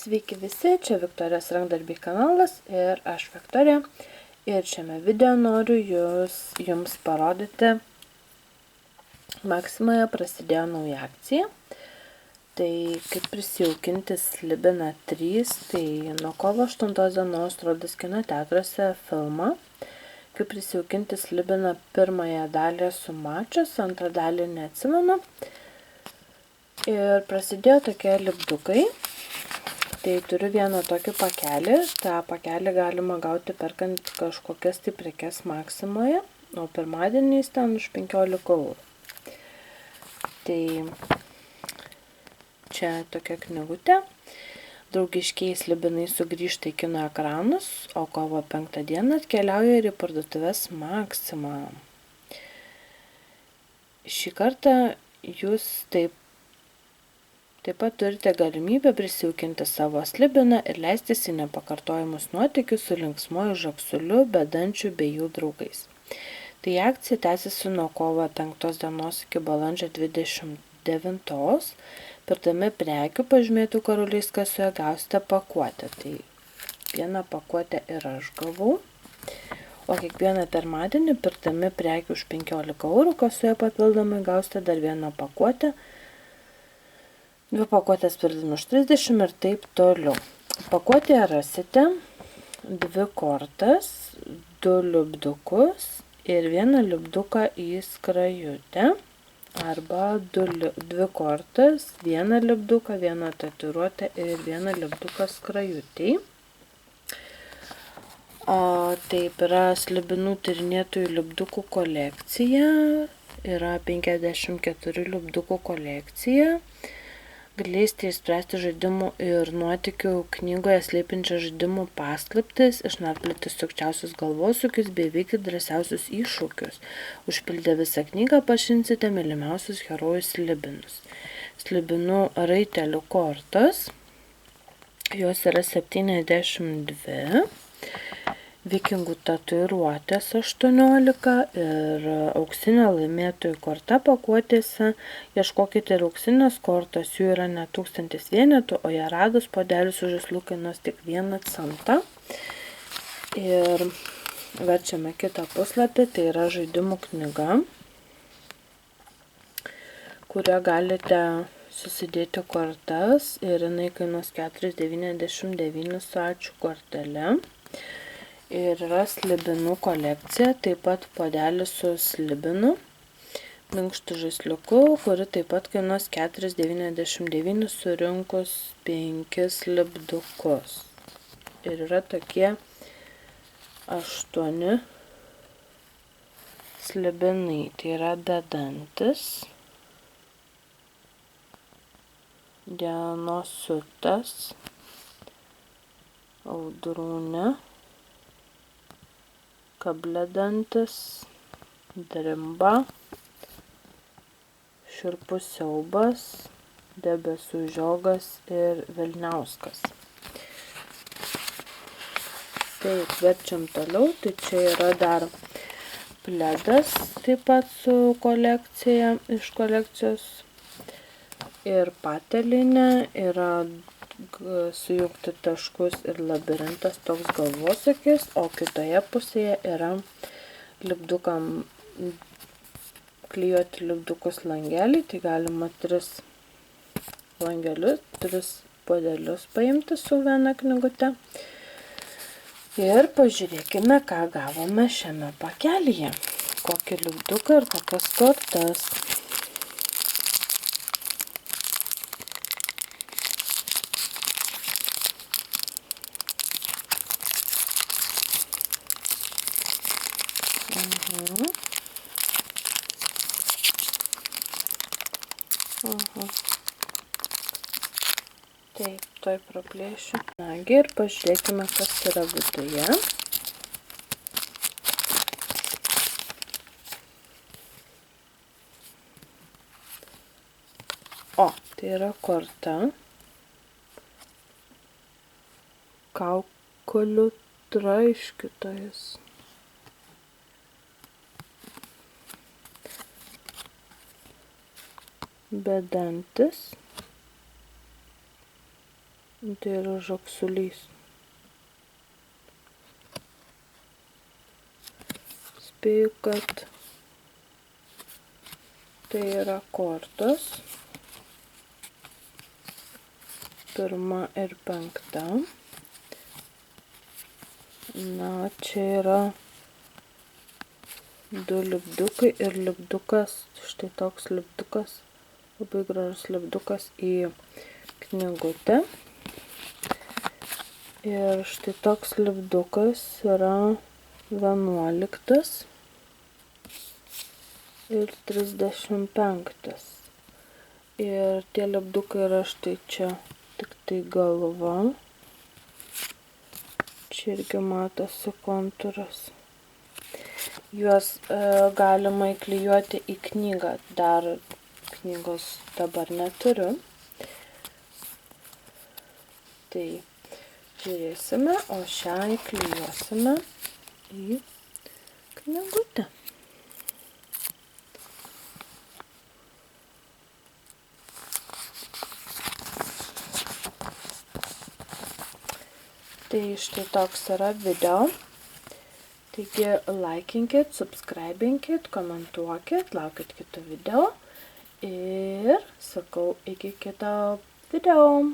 Sveiki visi, čia Viktorijos rankdarbiai kanalas ir aš Viktorija. Ir šiame video noriu jums parodyti, Maksimoje prasidėjo nauja akcija. Tai kaip prisijaukinti Slibiną 3, tai nuo kovo 8 dienos rodys kino teatruose filmą. Kaip prisijaukinti Slibiną pirmąją dalį su mačius, antrą dalį neatsimenu. Ir prasidėjo tokie lipdukai. Tai turiu vieną tokį pakelį. Ta pakelį galima gauti perkant kažkokias tai prekes Maksimoje, o pirmadieniais ten už 15 eurų. Tai čia tokia knygutė. Draugiškiai Slibinai sugrįžta į kino ekranus, o kovo 5 dieną atkeliauja ir į parduotuves Maksima. Šį kartą jūs taip pat turite galimybę prisijaukinti savo Slibiną ir leistis į nepakartojamus nuotykius su linksmuoju Žaksuliu, Bedančiu bei jų draugais. Tai akcija tęsiasi nuo kovo 5 dienos iki balandžio 29. Pirkdami prekių pažymėtų Karoliais kasoje gausite pakuotę. Tai vieną pakuotę ir aš gavau. O kiekvieną pirmadienį pirkdami prekių už 15 eurų kasoje papildomai gausite dar vieną pakuotę. 2 pakuotės pirdami už 30 ir taip toliau. Pakuotėje rasite 2 kortas, 2 lipdukus ir 1 lipduką į skrajutę. Arba 2 kortas, 1 lipduką, 1 tatuiruotę ir 1 lipduką skrajutei. Taip yra Slibinų tyrinėtojų lipdukų kolekcija. Yra 54 lipdukų kolekcija. Galėsite išspręsti žaidimų ir nuotykių knygoje slypinčią žaidimų paslaptis, išnarplioti sukčiausius galvosūkius bei veikti drąsiausius iššūkius. Užpildę visą knygą pažinsite mylimiausius herojus Slibinus. Slibinų raitelių kortos, jos yra 72, vikingų tatuiruotės 18 ir auksinė laimėtojų korta pakuotėse. Ieškokite ir auksinės kortos, jų yra ne 1000 vienetų, o ją radus puodelis už žaislų kainuos tik 1 centą. Ir verčiame kitą puslapį, tai yra žaidimų knyga, kurio galite susidėti kortas ir jinai kainuos 4,99 su ačiū kortele. Ir yra Slibinų kolekcija, taip pat puodelis su Slibinu, minkštų žaisliuku, kuri taip pat kainuos 4,99 surinkus 5 lipdukus. Ir yra tokie 8 Slibinai, tai yra Bedantis, Dienosiutas, Audrūnė, Kabledantis, Drimba, Šiurpus siaubas, Debesų žiogas ir Velniauskas. Taip, verčiam toliau, tai čia yra dar pledas, taip pat su kolekcija, iš kolekcijos. Ir patelinė yra sujungti taškus ir labirintas toks galvosūkis, o kitoje pusėje yra lipdukam klijuoti lipdukus langelį, tai galima 3 langelius, 3 puodelius paimti su viena knygute. Ir pažiūrėkime, ką gavome šiame pakelyje. Kokį lipduką ir kokias kortas. Taip, tuoj praplėšiu. Nagi, ir pažiūrėkime, kas yra viduje. O, tai yra korta. Kaukolių traiškytojas. Bedantis. Tai yra žoksulys. Spėju, kad tai yra kortos. 1 ir 5. Na, čia yra 2 lipdukai ir lipdukas, štai toks lipdukas, labai gražus lipdukas į knygutę. Ir štai toks lipdukas yra 11 ir 35. Ir tie lipdukai yra štai čia, tik tai galva. Čia irgi matosi kontūras. Juos galima įklijuoti į knygą. Dar knygos dabar neturiu. Tai žiūrėsime, o šią įklijuosime į knygutę. Tai štai toks yra video. Taigi, laikinkit, subscribinkit, komentuokit, laukit kito video. Ir sakau iki kito video.